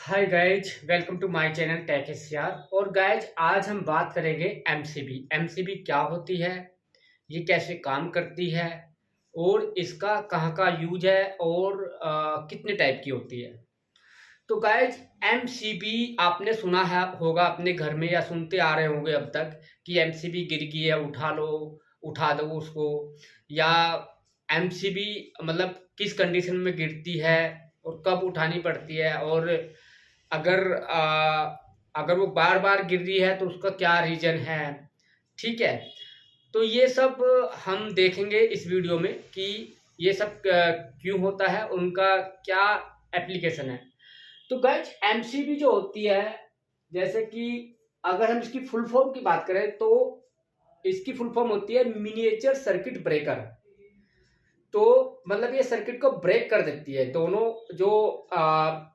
Hi guys, welcome to my channel tech SR. और guys आज हम बात करेंगे एमसीबी। एमसीबी क्या होती है, ये कैसे काम करती है और इसका कहाँ का यूज है और कितने टाइप की होती है। तो गाइज एमसीबी आपने सुना है होगा अपने घर में या सुनते आ रहे होंगे अब तक कि एमसीबी गिर गई है, उठा लो, उठा दो उसको। या एमसीबी मतलब किस कंडीशन में गिरती है और कब उठानी पड़ती है, और अगर अगर वो बार बार गिर रही है तो उसका क्या रीजन है। ठीक है, तो ये सब हम देखेंगे इस वीडियो में कि ये सब क्यों होता है, उनका क्या एप्लीकेशन है। तो गाइस एमसीबी जो होती है, जैसे कि अगर हम इसकी फुल फॉर्म की बात करें तो इसकी फुल फॉर्म होती है मिनिएचर सर्किट ब्रेकर। तो मतलब ये सर्किट को ब्रेक कर देती है। दोनों जो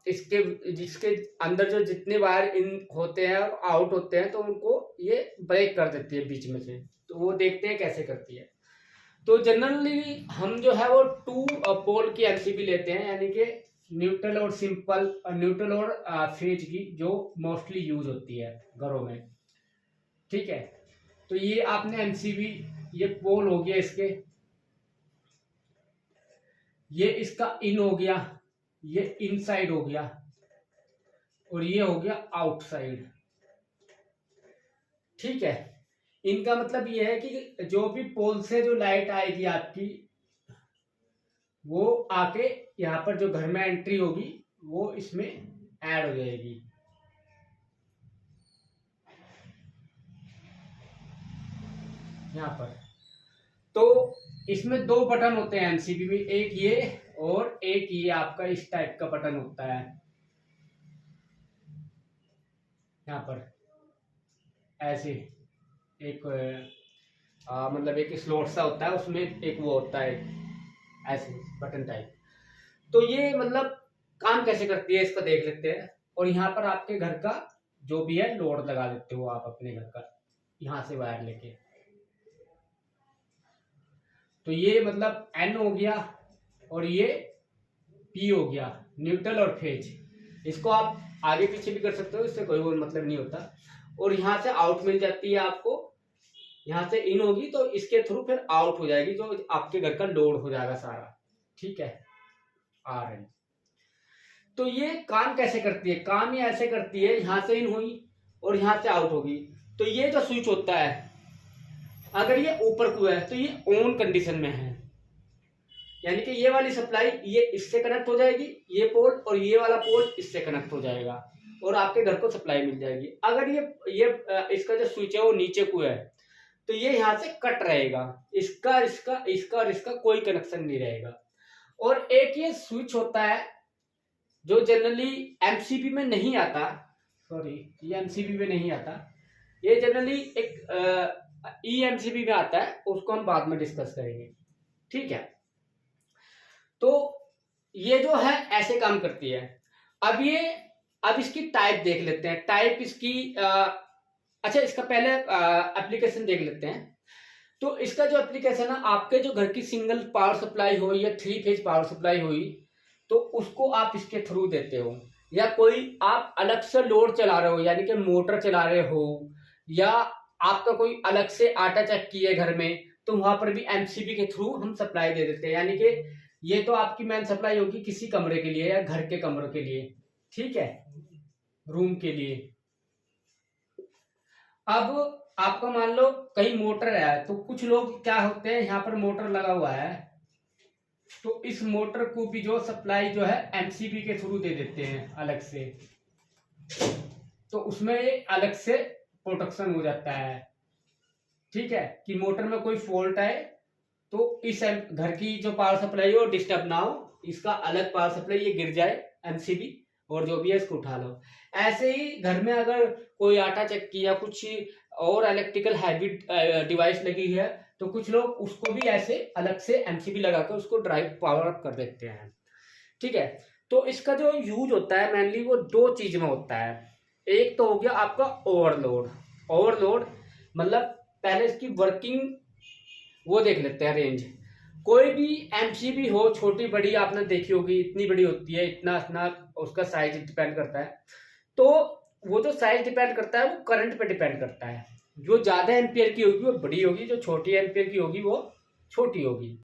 इसके जिसके अंदर जो जितने वायर इन होते हैं और आउट होते हैं तो उनको ये ब्रेक कर देती है बीच में से। तो वो देखते हैं कैसे करती है। तो जनरली हम जो है वो टू पोल की एमसीबी लेते हैं, यानी कि न्यूट्रल और सिंपल, न्यूट्रल और फेज की जो मोस्टली यूज होती है घरों में। ठीक है, तो ये आपने एमसीबी, ये पोल हो गया इसके, ये इसका इन हो गया, ये इनसाइड हो गया और ये हो गया आउटसाइड। ठीक है, इनका मतलब ये है कि जो भी पोल से जो लाइट आएगी आपकी, वो आके यहाँ पर जो घर में एंट्री होगी वो इसमें ऐड हो जाएगी। यहाँ पर तो इसमें दो बटन होते हैं एमसीबी में, एक ये और एक ये आपका इस टाइप का बटन होता है। यहाँ पर ऐसे एक मतलब एक स्लॉट सा होता है, उसमें एक वो होता है ऐसे बटन टाइप। तो ये मतलब काम कैसे करती है इसका देख लेते हैं। और यहाँ पर आपके घर का जो भी है लोड लगा देते हो आप अपने घर का, यहाँ से वायर लेके। तो ये मतलब एन हो गया और ये पी हो गया, न्यूट्रल और फेज। इसको आप आगे पीछे भी कर सकते हो, इससे कोई मतलब नहीं होता। और यहाँ से आउट मिल जाती है आपको, यहाँ से इन होगी तो इसके थ्रू फिर आउट हो जाएगी, जो आपके घर का लोड हो जाएगा सारा। ठीक है, आ रहे हैं। तो ये काम कैसे करती है, काम ये ऐसे करती है, यहाँ से इन हुई और यहाँ से आउट होगी। तो ये जो स्विच होता है, अगर ये ऊपर को है तो ये ऑन कंडीशन में है, यानी कि ये वाली सप्लाई ये इससे कनेक्ट हो जाएगी, ये पोल, और ये वाला पोल इससे कनेक्ट हो जाएगा और आपके घर को सप्लाई मिल जाएगी। अगर ये इसका जो स्विच है वो नीचे को है तो ये यहाँ से कट रहेगा, इसका इसका इसका और इसका कोई कनेक्शन नहीं रहेगा। और एक ये स्विच होता है जो जनरली एमसीबी में नहीं आता, सॉरी ये एमसीबी में नहीं आता, ये जनरली एक ईएमसीबी में आता है, उसको हम बाद में डिस्कस करेंगे। ठीक है, तो ये जो है ऐसे काम करती है। अब इसकी टाइप देख लेते हैं। टाइप इसकी अच्छा, इसका पहले एप्लीकेशन देख लेते हैं। तो इसका जो एप्लीकेशन है, आपके जो घर की सिंगल पावर सप्लाई हो या 3 फेज पावर सप्लाई हुई तो उसको आप इसके थ्रू देते हो, या कोई आप अलग से लोड चला रहे हो यानी कि मोटर चला रहे हो, या आपका कोई अलग से आटा चक्की है घर में, तो वहां पर भी एमसीबी के थ्रू हम सप्लाई दे देते हैं। यानी कि ये तो आपकी मेन सप्लाई होगी किसी कमरे के लिए या घर के कमरों के लिए, ठीक है, रूम के लिए। अब आपका मान लो कहीं मोटर है, तो कुछ लोग क्या होते हैं, यहाँ पर मोटर लगा हुआ है तो इस मोटर को भी जो सप्लाई जो है एमसीबी के थ्रू दे देते हैं अलग से, तो उसमें अलग से प्रोटेक्शन हो जाता है। ठीक है, कि मोटर में कोई फॉल्ट आए तो इस घर की जो पावर सप्लाई हो डिस्टर्ब ना हो, इसका अलग पावर सप्लाई ये गिर जाए एमसीबी और जो भी है इसको उठा लो। ऐसे ही घर में अगर कोई आटा चक्की या कुछ और इलेक्ट्रिकल हैवी डिवाइस लगी है तो कुछ लोग उसको भी ऐसे अलग से एमसीबी लगाकर उसको ड्राइव पावर अप कर देते हैं। ठीक है, तो इसका जो यूज होता है मेनली वो दो चीज में होता है। एक तो हो गया आपका ओवरलोड। ओवरलोड मतलब पहले इसकी वर्किंग वो देख लेते हैं, रेंज। कोई भी एमसीबी हो, छोटी बड़ी आपने देखी होगी, इतनी बड़ी होती है, इतना इतना उसका साइज डिपेंड करता है। तो वो जो साइज डिपेंड करता है वो करंट पे डिपेंड करता है। जो ज्यादा एम्पियर की होगी वो बड़ी होगी, जो छोटी एम्पियर की होगी वो छोटी होगी।